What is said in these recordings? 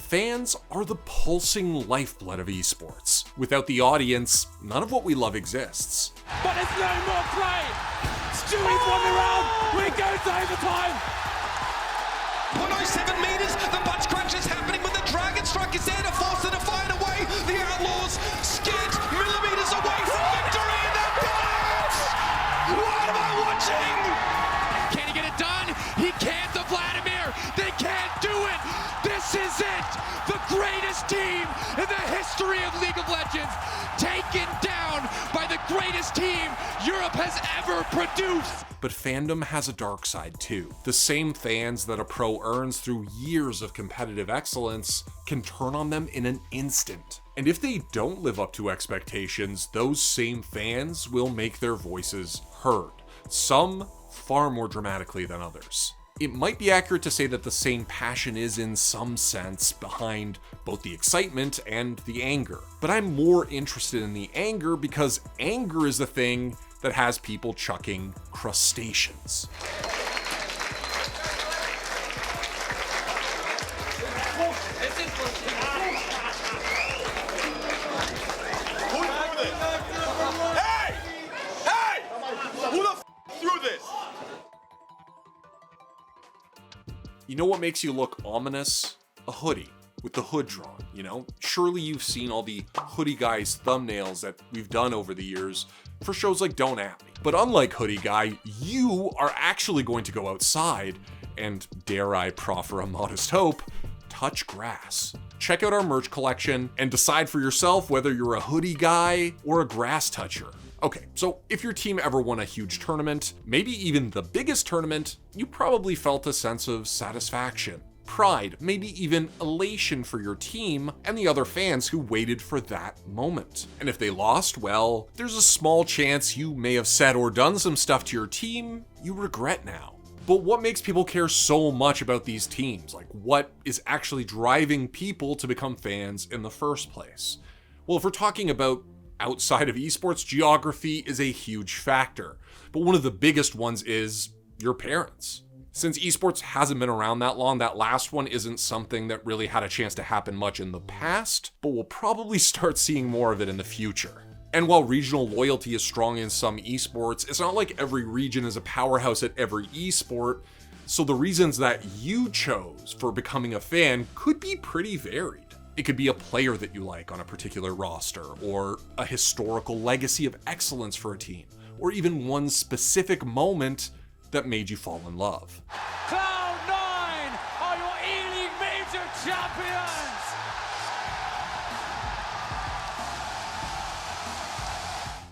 Fans are the pulsing lifeblood of esports. Without the audience, none of what we love exists. But there's no more play! Stewie's won the round! We go to overtime! 107 metres, the butt scratch is happening, but the Dragon Strike is there to force it to find a way. The Outlaws skid millimetres away from victory, and they've got it! What am I watching? Can he get it done? He can't, the Vladimir! They can't do it! This is it! The greatest team in the history of League of Legends, taken down by the greatest team Europe has ever produced! But fandom has a dark side too. The same fans that a pro earns through years of competitive excellence can turn on them in an instant. And if they don't live up to expectations, those same fans will make their voices heard, some far more dramatically than others. It might be accurate to say that the same passion is in some sense behind both the excitement and the anger. But I'm more interested in the anger because anger is the thing that has people chucking crustaceans. Hey! Who the threw this? You know what makes you look ominous? A hoodie with the hood drawn, you know? Surely you've seen all the hoodie guys thumbnails that we've done over the years for shows like Don't At Me. But unlike Hoodie Guy, you are actually going to go outside and, dare I proffer a modest hope, touch grass. Check out our merch collection and decide for yourself whether you're a hoodie guy or a grass toucher. Okay, so if your team ever won a huge tournament, maybe even the biggest tournament, you probably felt a sense of satisfaction, pride, maybe even elation for your team and the other fans who waited for that moment. And if they lost, well, there's a small chance you may have said or done some stuff to your team you regret now. But what makes people care so much about these teams? Like, what is actually driving people to become fans in the first place? Well, if we're talking about outside of esports, geography is a huge factor. But one of the biggest ones is your parents. Since esports hasn't been around that long, that last one isn't something that really had a chance to happen much in the past, but we'll probably start seeing more of it in the future. And while regional loyalty is strong in some esports, it's not like every region is a powerhouse at every esport, so the reasons that you chose for becoming a fan could be pretty varied. It could be a player that you like on a particular roster, or a historical legacy of excellence for a team, or even one specific moment that made you fall in love. Cloud9 are your E-League Major champions!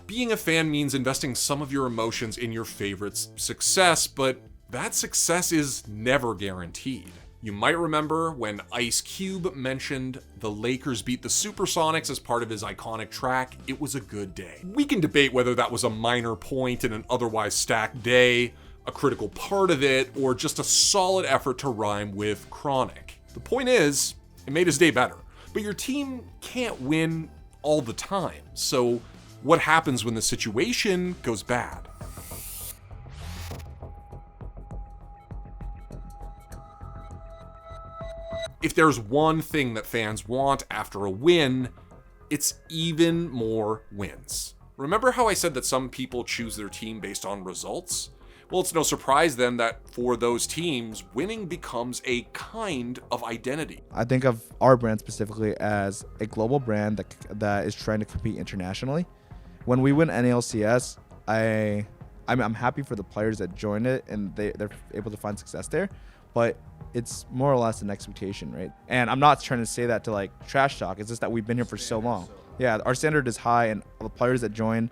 Being a fan means investing some of your emotions in your favorite's success, but that success is never guaranteed. You might remember when Ice Cube mentioned the Lakers beat the Supersonics as part of his iconic track, "It Was a Good Day." We can debate whether that was a minor point in an otherwise stacked day, a critical part of it, or just a solid effort to rhyme with chronic. The point is, it made his day better. But your team can't win all the time, so what happens when the situation goes bad? If there's one thing that fans want after a win, it's even more wins. Remember how I said that some people choose their team based on results? Well, it's no surprise then that for those teams, winning becomes a kind of identity. I think of our brand specifically as a global brand that is trying to compete internationally. When we win NALCS, I'm happy for the players that joined it and they're able to find success there, but it's more or less an expectation, right? And I'm not trying to say that to like trash talk. It's just that we've been here for so long. Yeah, our standard is high, and the players that join,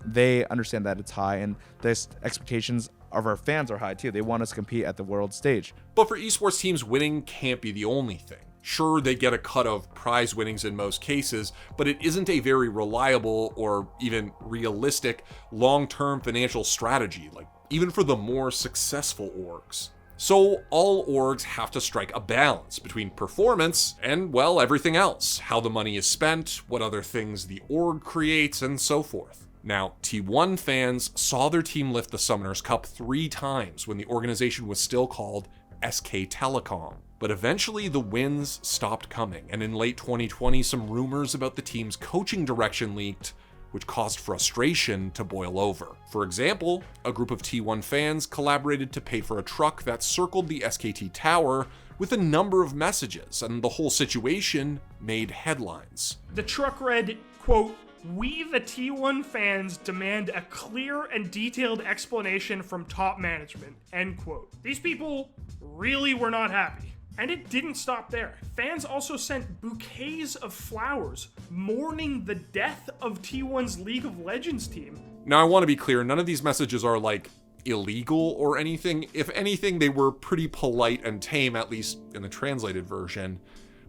they understand that it's high, and the expectations of our fans are high too. They want us to compete at the world stage. But for esports teams, winning can't be the only thing. Sure, they get a cut of prize winnings in most cases, but it isn't a very reliable or even realistic long-term financial strategy, like even for the more successful orgs. So all orgs have to strike a balance between performance and, well, everything else. How the money is spent, what other things the org creates, and so forth. Now, T1 fans saw their team lift the Summoners Cup 3 times when the organization was still called SK Telecom. But eventually the wins stopped coming, and in late 2020 some rumors about the team's coaching direction leaked, which caused frustration to boil over. For example, a group of T1 fans collaborated to pay for a truck that circled the SKT tower with a number of messages, and the whole situation made headlines. The truck read, quote, "We, the T1 fans, demand a clear and detailed explanation from top management," end quote. These people really were not happy. And it didn't stop there. Fans also sent bouquets of flowers mourning the death of T1's League of Legends team. Now I want to be clear, none of these messages are like illegal or anything. If anything, they were pretty polite and tame, at least in the translated version.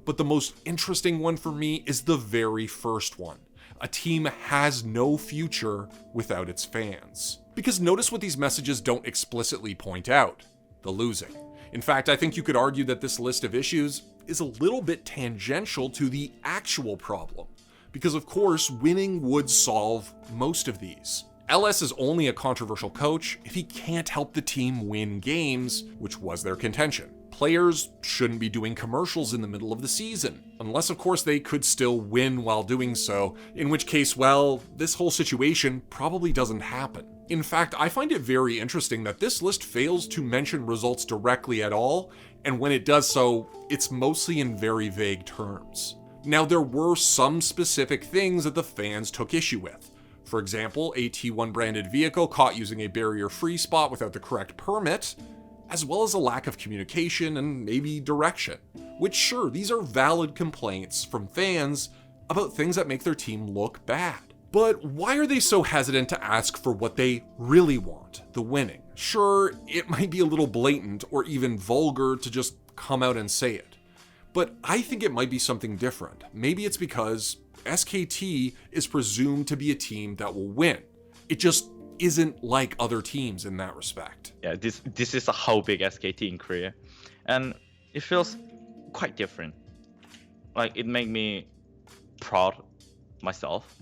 But the most interesting one for me is the very first one. A team has no future without its fans. Because notice what these messages don't explicitly point out: the losing. In fact, I think you could argue that this list of issues is a little bit tangential to the actual problem, because of course, winning would solve most of these. LS is only a controversial coach if he can't help the team win games, which was their contention. Players shouldn't be doing commercials in the middle of the season, unless of course they could still win while doing so, in which case, well, this whole situation probably doesn't happen. In fact, I find it very interesting that this list fails to mention results directly at all, and when it does so, it's mostly in very vague terms. Now, there were some specific things that the fans took issue with. For example, a T1 branded vehicle caught using a barrier-free spot without the correct permit, as well as a lack of communication and maybe direction. Which, sure, these are valid complaints from fans about things that make their team look bad. But why are they so hesitant to ask for what they really want, the winning? Sure, it might be a little blatant or even vulgar to just come out and say it, but I think it might be something different. Maybe it's because SKT is presumed to be a team that will win. It just isn't like other teams in that respect. Yeah, this is how big SKT in Korea, and it feels quite different. Like, it made me proud myself,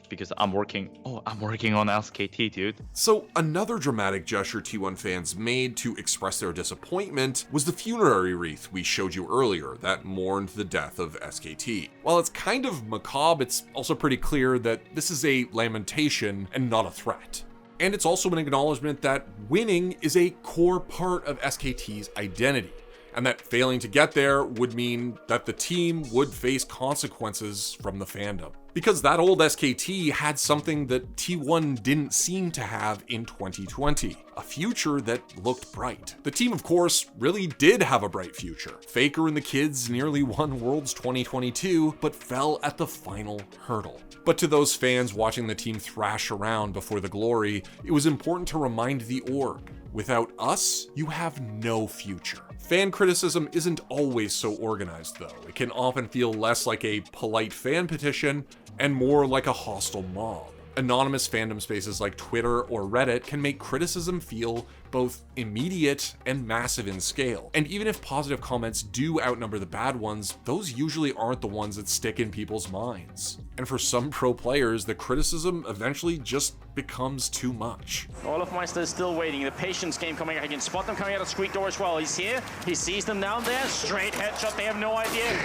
because I'm working on SKT, dude. So another dramatic gesture T1 fans made to express their disappointment was the funerary wreath we showed you earlier that mourned the death of SKT. While it's kind of macabre, it's also pretty clear that this is a lamentation and not a threat. And it's also an acknowledgement that winning is a core part of SKT's identity, and that failing to get there would mean that the team would face consequences from the fandom. Because that old SKT had something that T1 didn't seem to have in 2020, a future that looked bright. The team, of course, really did have a bright future. Faker and the kids nearly won Worlds 2022, but fell at the final hurdle. But to those fans watching the team thrash around before the glory, it was important to remind the org: without us, you have no future. Fan criticism isn't always so organized though. It can often feel less like a polite fan petition and more like a hostile mob. Anonymous fandom spaces like Twitter or Reddit can make criticism feel both immediate and massive in scale. And even if positive comments do outnumber the bad ones, those usually aren't the ones that stick in people's minds. And for some pro players, the criticism eventually just becomes too much. Olafmeister is still waiting. The patience game coming out. He can spot them coming out of Squeak Door as well. He's here. He sees them down there. Straight headshot. They have no idea.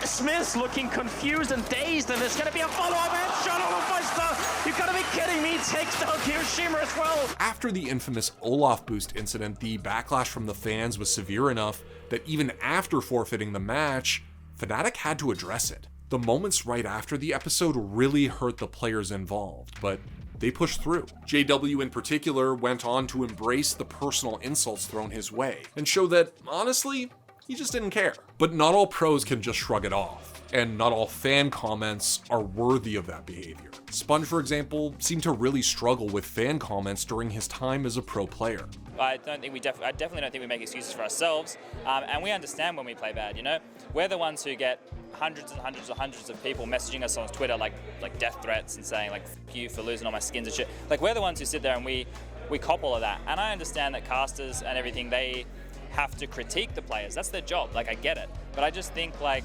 Smith's looking confused and dazed, and there's going to be a follow-up headshot. Olafmeister, you've got to be kidding me. Takes down Hiroshima as well. After the infamous Olaf boost incident, the backlash from the fans was severe enough that even after forfeiting the match, Fnatic had to address it. The moments right after the episode really hurt the players involved, but they pushed through. JW in particular went on to embrace the personal insults thrown his way and show that, honestly, he just didn't care. But not all pros can just shrug it off, and not all fan comments are worthy of that behavior. Sponge, for example, seemed to really struggle with fan comments during his time as a pro player. I definitely don't think we make excuses for ourselves, and we understand when we play bad, you know? We're the ones who get hundreds and hundreds and hundreds of people messaging us on Twitter like death threats and saying like, "F you for losing all my skins and shit." Like, we're the ones who sit there and we cop all of that. And I understand that casters and everything, they have to critique the players. That's their job. Like, I get it. But I just think like,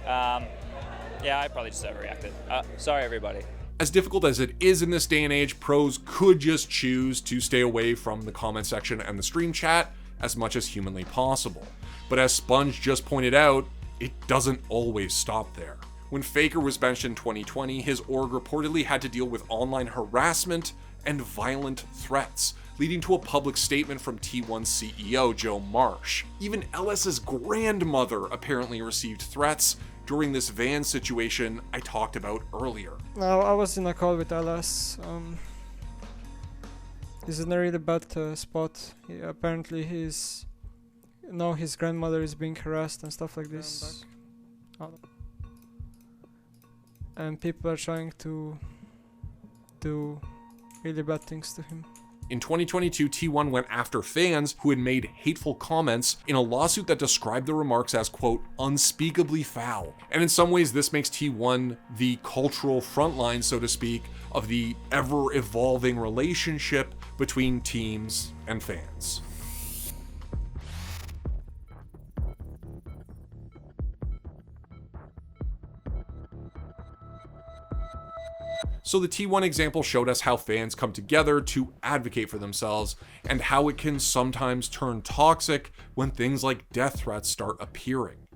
yeah, I probably just overreacted. Sorry, everybody. As difficult as it is in this day and age, pros could just choose to stay away from the comment section and the stream chat as much as humanly possible. But as Sponge just pointed out, it doesn't always stop there. When Faker was benched in 2020, his org reportedly had to deal with online harassment and violent threats, leading to a public statement from T1 CEO Joe Marsh. Even LS's grandmother apparently received threats during this van situation I talked about earlier. No, I was in a call with LS. He's in a really bad spot. Apparently his grandmother is being harassed and stuff like this. And people are trying to do really bad things to him. In 2022, T1 went after fans who had made hateful comments in a lawsuit that described the remarks as, quote, unspeakably foul. And in some ways, this makes T1 the cultural frontline, so to speak, of the ever-evolving relationship between teams and fans. So the T1 example showed us how fans come together to advocate for themselves and how it can sometimes turn toxic when things like death threats start appearing.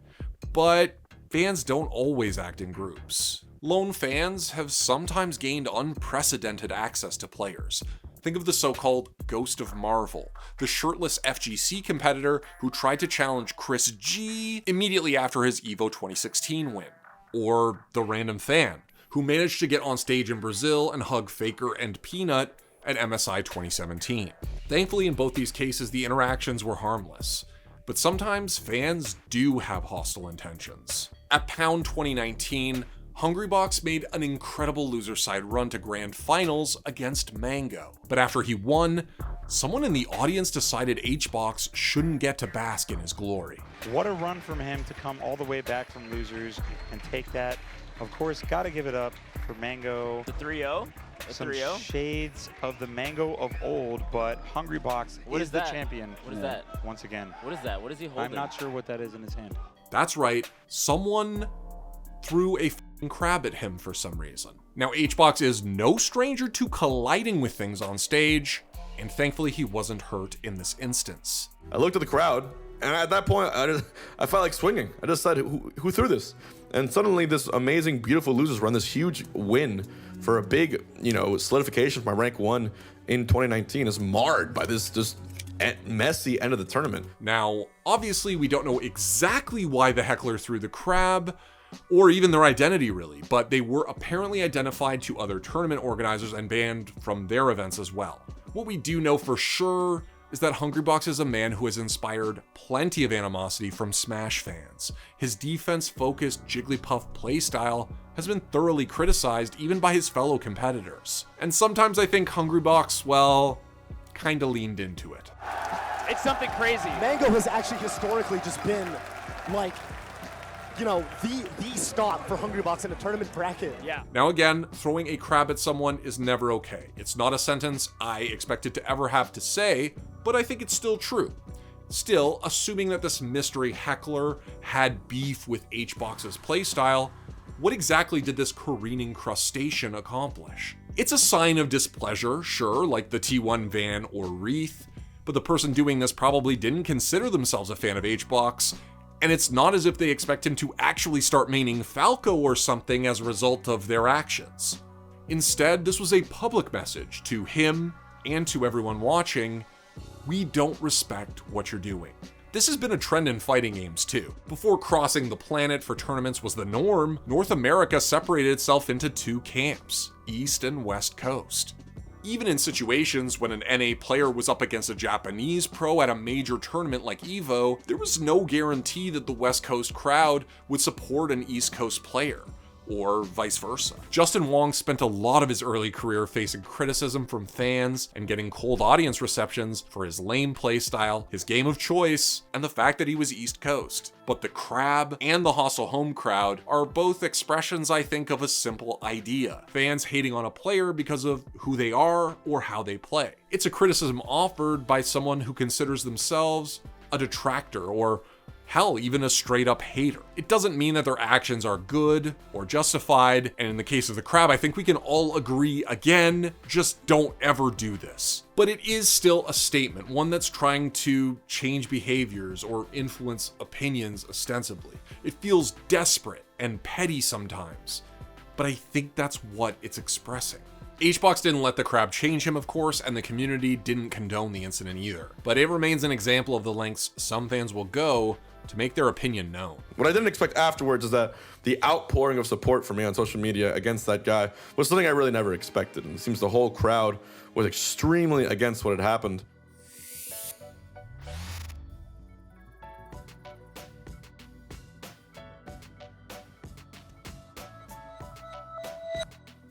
But fans don't always act in groups. Lone fans have sometimes gained unprecedented access to players. Think of the so-called Ghost of Marvel, the shirtless FGC competitor who tried to challenge Chris G immediately after his EVO 2016 win. Or the random fan who managed to get on stage in Brazil and hug Faker and Peanut at MSI 2017. Thankfully, in both these cases, the interactions were harmless. But sometimes fans do have hostile intentions. At Pound 2019, Hungrybox made an incredible loser side run to grand finals against Mango. But after he won, someone in the audience decided HBox shouldn't get to bask in his glory. What a run from him to come all the way back from losers and take that. Of course, gotta give it up for Mango. The 3-0? Some shades of the Mango of old, but Hungrybox is the champion. What is that? Once again. What is that? What is he holding? I'm not sure what that is in his hand. That's right, someone threw a f***ing crab at him for some reason. Now, HBox is no stranger to colliding with things on stage, and thankfully he wasn't hurt in this instance. I looked at the crowd, and at that point, I felt like swinging. I just said, who threw this? And suddenly this amazing, beautiful losers run, this huge win for a big, solidification for my rank 1 in 2019 is marred by this just messy end of the tournament. Now, obviously we don't know exactly why the heckler threw the crab, or even their identity really, but they were apparently identified to other tournament organizers and banned from their events as well. What we do know for sure is that Hungrybox is a man who has inspired plenty of animosity from Smash fans. His defense-focused Jigglypuff playstyle has been thoroughly criticized even by his fellow competitors. And sometimes I think Hungrybox, well, kinda leaned into it. It's something crazy. Mango has actually historically just been like, the stop for Hungrybox in a tournament bracket. Yeah. Now again, throwing a crab at someone is never okay. It's not a sentence I expected to ever have to say, but I think it's still true. Still, assuming that this mystery heckler had beef with HBox's playstyle, what exactly did this careening crustacean accomplish? It's a sign of displeasure, sure, like the T1 van or Wreath, but the person doing this probably didn't consider themselves a fan of HBox, and it's not as if they expect him to actually start maining Falco or something as a result of their actions. Instead, this was a public message to him and to everyone watching: we don't respect what you're doing. This has been a trend in fighting games too. Before crossing the planet for tournaments was the norm, North America separated itself into two camps, East and West Coast. Even in situations when an NA player was up against a Japanese pro at a major tournament like EVO, there was no guarantee that the West Coast crowd would support an East Coast player, or vice versa. Justin Wong spent a lot of his early career facing criticism from fans and getting cold audience receptions for his lame playstyle, his game of choice, and the fact that he was East Coast. But the crab and the hostile home crowd are both expressions, I think, of a simple idea: fans hating on a player because of who they are or how they play. It's a criticism offered by someone who considers themselves a detractor or hell, even a straight up hater. It doesn't mean that their actions are good or justified, and in the case of the crab, I think we can all agree again, just don't ever do this. But it is still a statement, one that's trying to change behaviors or influence opinions ostensibly. It feels desperate and petty sometimes, but I think that's what it's expressing. HBox didn't let the crab change him, of course, and the community didn't condone the incident either. But it remains an example of the lengths some fans will go to make their opinion known. What I didn't expect afterwards is that the outpouring of support for me on social media against that guy was something I really never expected. And it seems the whole crowd was extremely against what had happened.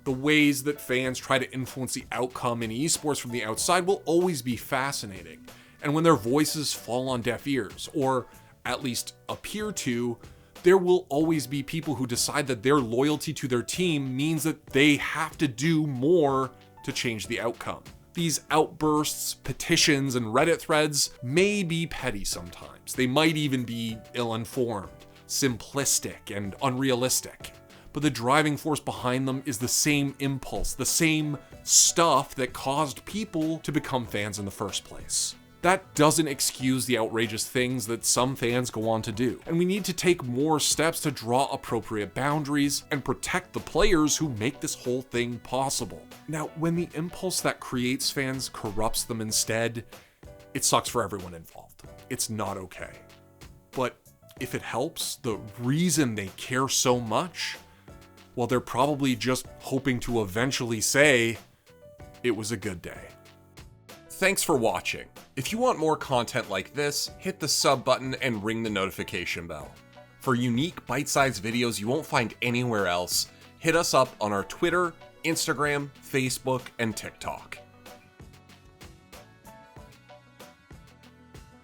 The ways that fans try to influence the outcome in esports from the outside will always be fascinating. And when their voices fall on deaf ears, or at least appear to, there will always be people who decide that their loyalty to their team means that they have to do more to change the outcome. These outbursts, petitions, and Reddit threads may be petty sometimes. They might even be ill-informed, simplistic, and unrealistic. But the driving force behind them is the same impulse, the same stuff that caused people to become fans in the first place. That doesn't excuse the outrageous things that some fans go on to do, and we need to take more steps to draw appropriate boundaries and protect the players who make this whole thing possible. Now, when the impulse that creates fans corrupts them instead, it sucks for everyone involved. It's not okay. But if it helps the reason they care so much, well, they're probably just hoping to eventually say, it was a good day. Thanks for watching. If you want more content like this, hit the sub button and ring the notification bell. For unique bite-sized videos you won't find anywhere else, hit us up on our Twitter, Instagram, Facebook, and TikTok.